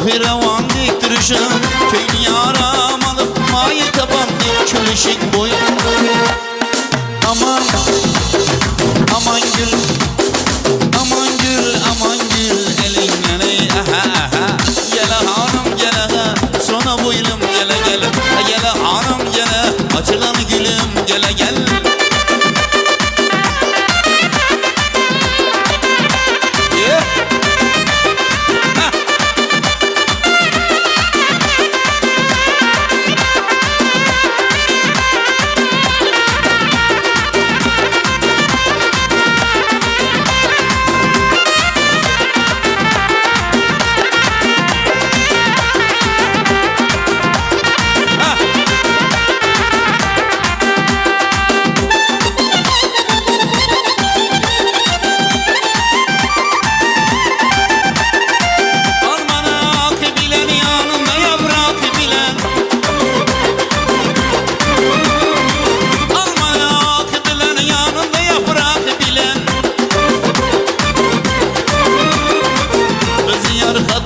bir revan diktirişim, köylü yaram alıp mayi taban dik külüşük boy. Aman, aman gül, aman gül, aman gül, elinden ey aha aha. Gele hanım gele, sona boylum gele gele. Gele hanım gele, açılan gülüm gele gel.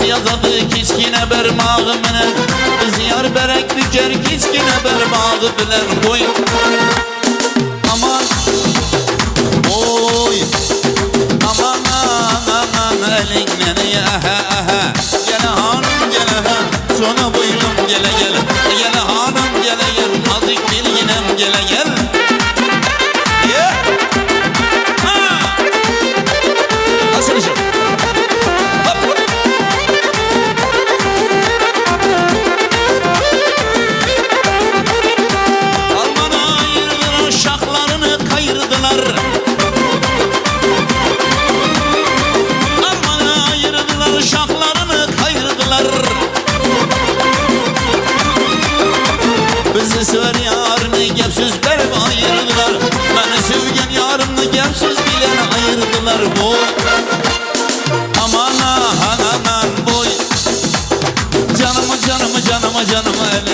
Yazadı kiskine bermağımını, ziyar berek büker kiskine bermağı bilen boy. Aman, oy, aman aman elinden ey aha aha. Gele hanım gele ha, sona boylum gele gele. Gele hanım gele gel, nazik dilginem gele gel. Nasıl işin? Bizi sever yarını gepsiz verip ayırdılar. Beni sevgen yarımını gepsiz bilen ayırdılar boy. Aman aman aman boy. Canımı canımı canımı canımı ele.